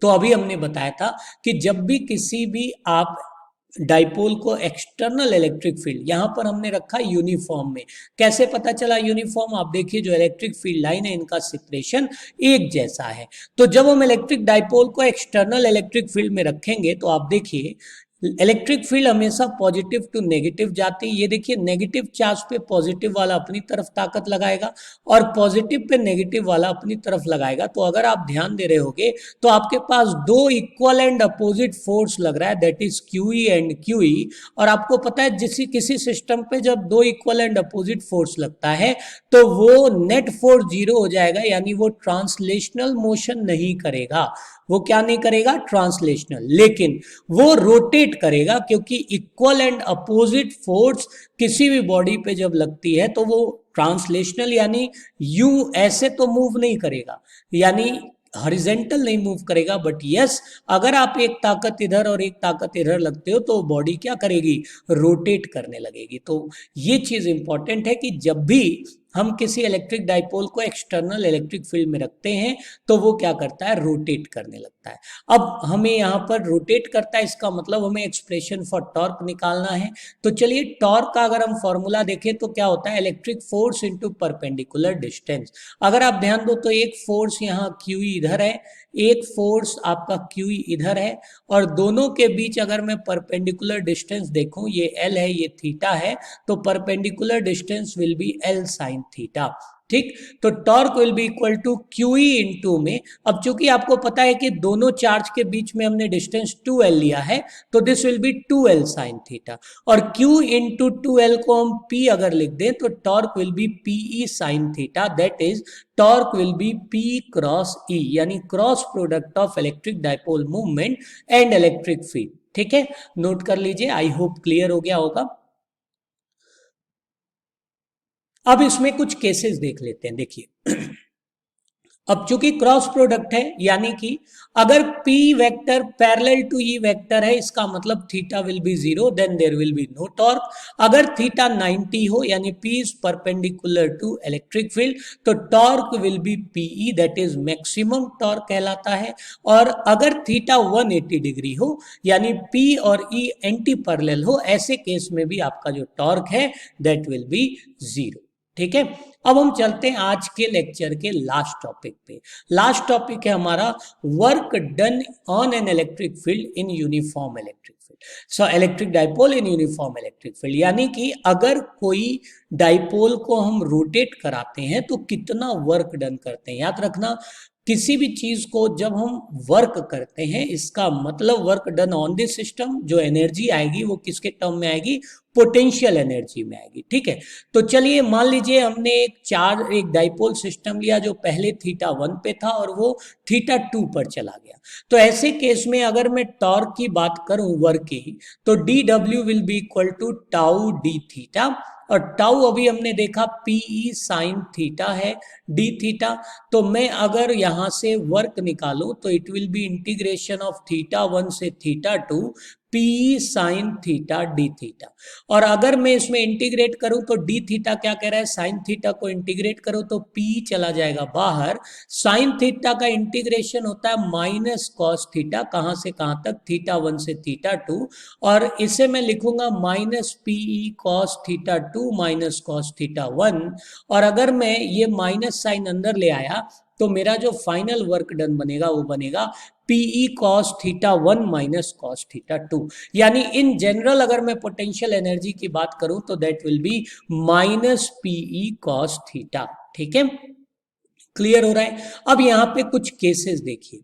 तो अभी हमने बताया था कि जब भी किसी भी आप डाइपोल को एक्सटर्नल इलेक्ट्रिक फील्ड यहां पर हमने रखा यूनिफॉर्म में। कैसे पता चला यूनिफॉर्म? आप देखिए जो इलेक्ट्रिक फील्ड लाइन है इनका सेपरेशन एक जैसा है। तो जब हम इलेक्ट्रिक डाइपोल को एक्सटर्नल इलेक्ट्रिक फील्ड में रखेंगे तो आप देखिए इलेक्ट्रिक फील्ड हमेशा पॉजिटिव टू नेगेटिव जाती है। ये देखिए नेगेटिव चार्ज पे पॉजिटिव वाला अपनी तरफ ताकत लगाएगा और पॉजिटिव पे नेगेटिव वाला अपनी तरफ लगाएगा। तो अगर आप ध्यान दे रहे होगे तो आपके पास दो इक्वल एंड अपोजिट फोर्स लग रहा है, that is QE and QE। और आपको पता है किसी सिस्टम पे जब दो इक्वल एंड अपोजिट फोर्स लगता है तो वो नेट फोर्स जीरो हो जाएगा, यानी वो ट्रांसलेशनल मोशन नहीं करेगा। वो क्या नहीं करेगा? ट्रांसलेशनल। लेकिन वो रोटेट करेगा, क्योंकि इक्वल एंड अपोजिट फोर्स किसी भी बॉडी पे जब लगती है तो वो ट्रांसलेशनल यानी यूं ऐसे तो मूव नहीं करेगा, यानी हॉरिजेंटल नहीं मूव करेगा। बट यस, अगर आप एक ताकत इधर और एक ताकत इधर लगते हो तो बॉडी क्या करेगी? रोटेट करने लगेगी। तो ये चीज इंपॉर्टेंट है कि जब भी हम किसी इलेक्ट्रिक डाइपोल को एक्सटर्नल इलेक्ट्रिक फील्ड में रखते हैं तो वो क्या करता है? रोटेट करने लगता है। अब हमें यहाँ पर रोटेट करता है, इसका मतलब हमें एक्सप्रेशन फॉर टॉर्क निकालना है। तो चलिए टॉर्क का अगर हम फॉर्मूला देखें तो क्या होता है? Electric force into perpendicular distance. अगर आप ध्यान दो तो एक फोर्स यहाँ QE इधर है, एक फोर्स आपका QE इधर है, और दोनों के बीच अगर मैं परपेंडिकुलर डिस्टेंस देखूं, ये L है, ये थीटा है, तो perpendicular distance will be L sine theta. ठीक, तो torque will be equal to QE into में। अब चूंकि आपको पता है कि दोनों चार्ज के बीच में हमने डिस्टेंस 2L लिया है, तो this will be 2L sine theta, और Q इंटू 2L को हम P अगर लिख दें तो torque will be PE sine theta, that is torque will B P cross E, यानी cross product of electric dipole movement and electric field. ठीक है, नोट कर लीजिए, आई होप क्लियर हो गया होगा। अब इसमें कुछ केसेस देख लेते हैं। देखिए अब चूंकि क्रॉस प्रोडक्ट है, यानी कि अगर P vector parallel to E vector है, इसका मतलब theta will be 0, then there will be no torque. अगर थीटा 90 हो यानी P is perpendicular to electric field, तो torque will be PE, that is maximum torque कहलाता है। और अगर थीटा 180 डिग्री हो यानी P और E एंटी पैरेलल हो, ऐसे केस में भी आपका जो टॉर्क है दैट विल बी 0। ठीक है, अब हम चलते हैं आज के लेक्चर के लास्ट टॉपिक पे। लास्ट टॉपिक है हमारा work done on an electric field in uniform electric field. So electric dipole in uniform electric field, यानी कि अगर कोई डाइपोल को हम रोटेट कराते हैं तो कितना वर्क डन करते हैं। याद रखना, किसी भी चीज को जब हम वर्क करते हैं इसका मतलब work done on this system, जो एनर्जी आएगी वो किसके टर्म में आएगी? पोटेंशियल एनर्जी में आएगी। ठीक है, तो चलिए मान लीजिए हमने एक डाइपोल सिस्टम लिया जो पहले थीटा 1 पे था और वो थीटा 2 पर चला गया। तो ऐसे केस में अगर मैं टॉर्क की बात करूं वर्क की, तो DW will be equal to tau d theta, और टाउ अभी हमने देखा PE साइन थीटा है डी थीटा। तो मैं अगर यहां से वर्क निकालूं तो it will be integration of theta 1 से theta 2 PE sine theta d theta. और अगर मैं इसमें इंटीग्रेट करूं तो डी थीटा क्या कह रहा है? साइन थीटा को इंटीग्रेट करो तो PE चला जाएगा बाहर। साइन थीटा का इंटीग्रेशन होता है माइनस कॉस थीटा, कहां से कहां तक? थीटा 1 से थीटा 2, और इसे मैं लिखूंगा minus PE cos theta 2 minus cos theta 1। और अगर मैं ये माइनस साइन अंदर ले आया तो मेरा जो फाइनल वर्क डन बनेगा वो बनेगा PE cos theta 1 minus cos theta 2। यानी इन जनरल अगर मैं पोटेंशियल एनर्जी की बात करूं तो that will B minus PE cos theta. ठीक है, क्लियर हो रहा है? अब यहाँ पे कुछ केसेस देखिए।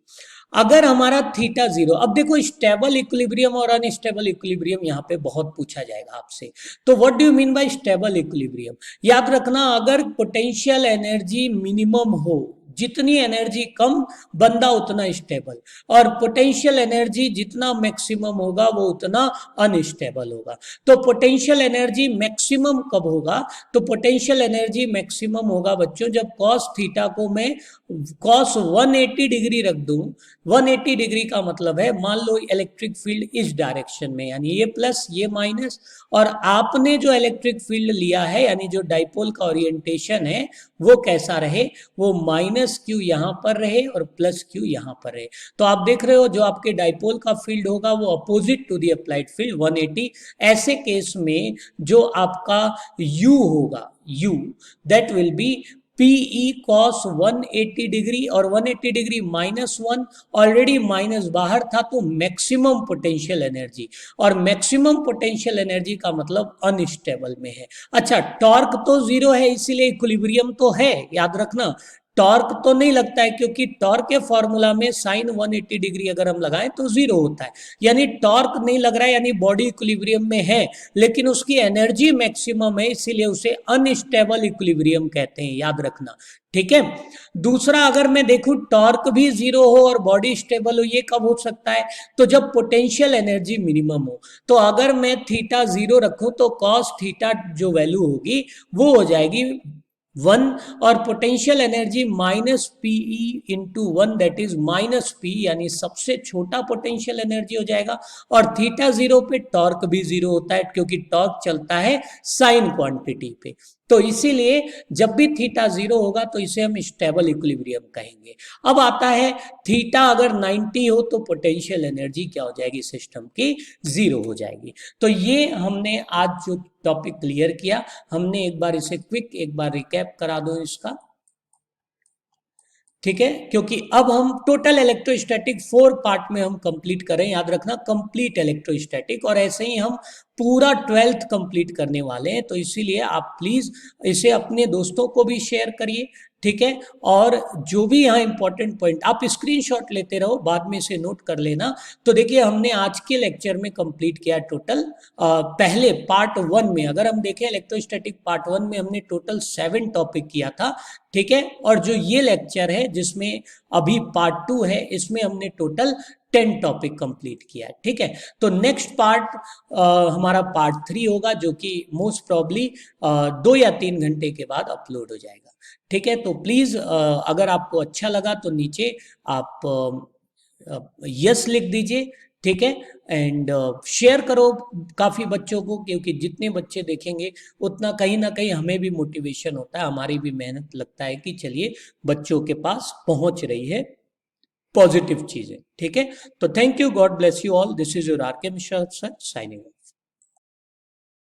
अगर हमारा थीटा 0, अब देखो स्टेबल इक्विलिब्रियम और अनस्टेबल इक्विलिब्रियम यहाँ पे बहुत पूछा जाएगा आपसे। तो what do you mean by stable equilibrium? याद रखना, अगर पोटेंशियल एनर्जी मिनिमम हो, जितनी एनर्जी कम बंदा उतना स्टेबल, और पोटेंशियल एनर्जी जितना मैक्सिमम होगा वो उतना अनस्टेबल होगा। तो पोटेंशियल एनर्जी मैक्सिमम कब होगा? तो पोटेंशियल एनर्जी मैक्सिमम होगा बच्चों जब cos थीटा को मैं cos 180 डिग्री रख दूं। 180 डिग्री का मतलब है, मान लो इलेक्ट्रिक फील्ड इस डायरेक्शन में, यानी ये प्लस ये माइनस, और आपने जो इलेक्ट्रिक फील्ड लिया है यानी जो डाइपोल का ओरिएंटेशन है वो कैसा रहे? वो माइनस माइनस क्यू यहाँ पर रहे और प्लस क्यू यहाँ पर रहे। तो आप देख रहे हो जो आपके डाइपोल का फील्ड होगा वो opposite to the applied field 180। ऐसे केस में जो आपका u होगा, u that will be PE cos 180 degree, और 180 डिग्री -1, ऑलरेडी माइनस बाहर था तो मैक्सिमम पोटेंशियल एनर्जी, और मैक्सिमम पोटेंशियल एनर्जी का मतलब अनस्टेबल में है। अच्छा, टॉर्क तो जीरो है इसीलिए इक्विलिब्रियम तो है, याद रखना। टॉर्क तो नहीं लगता है क्योंकि टॉर्क के फॉर्मूला में साइन 180 डिग्री अगर हम लगाएं तो जीरो होता है, यानी टॉर्क नहीं लग रहा है, यानी बॉडी इक्विलिब्रियम में है, लेकिन उसकी एनर्जी मैक्सिमम है, इसीलिए उसे अनस्टेबल इक्विलिब्रियम कहते हैं, याद रखना। ठीक है। दूसरा, अगर मैं देखूं टॉर्क भी जीरो हो और बॉडी स्टेबल हो, ये कब हो सकता है? तो जब पोटेंशियल एनर्जी मिनिमम हो। तो अगर मैं थीटा जीरो रखूं तो कॉस थीटा जो वैल्यू होगी वो हो जाएगी 1, और potential energy minus PE into 1 that is minus P, यानी सबसे छोटा पोटेंशियल एनर्जी हो जाएगा। और थीटा जीरो पे टॉर्क भी जीरो होता है क्योंकि टॉर्क चलता है साइन क्वांटिटी पे। तो इसीलिए जब भी थीटा जीरो होगा तो इसे हम स्टेबल इक्विलिब्रियम कहेंगे। अब आता है थीटा अगर 90 हो तो पोटेंशियल एनर्जी क्या हो जाएगी सिस्टम की? जीरो हो जाएगी। तो ये हमने आज जो टॉपिक क्लियर किया, हमने एक बार इसे एक बार रिकैप करा दो इसका। ठीक है, क्योंकि अब हम टोटल इलेक्ट्रोस्टैटिक 4 पार्ट में हम कंप्लीट करें, याद रखना कंप्लीट इलेक्ट्रोस्टैटिक, और ऐसे ही हम पूरा 12th कंप्लीट करने वाले हैं। तो इसीलिए आप प्लीज इसे अपने दोस्तों को भी शेयर करिए। ठीक है, और जो भी यहाँ इंपॉर्टेंट पॉइंट आप स्क्रीनशॉट लेते रहो, बाद में इसे नोट कर लेना। तो देखिए हमने आज के लेक्चर में कंप्लीट किया टोटल, पहले पार्ट 1 में अगर हम देखें इलेक्ट्रोस्टैटिक पार्ट 1 में हमने टोटल 7 टॉपिक किया था। ठीक है, और जो ये लेक्चर है जिसमें अभी पार्ट 2 है, इसमें हमने टोटल 10 टॉपिक कंप्लीट किया है। ठीक है, तो नेक्स्ट पार्ट हमारा पार्ट 3 होगा, जो कि मोस्ट प्रॉब्ली 2 या 3 घंटे के बाद अपलोड हो जाएगा। ठीक है, तो प्लीज अगर आपको अच्छा लगा तो नीचे आप यस लिख दीजिए। ठीक है, एंड शेयर करो काफ़ी बच्चों को, क्योंकि जितने बच्चे देखेंगे उतना कहीं ना कहीं हमें भी मोटिवेशन होता है, हमारी भी मेहनत लगता है कि चलिए बच्चों के पास पहुंच रही है पॉजिटिव चीज़ें। ठीक है, तो thank you, God bless you all, this is your R K Mishra sir signing.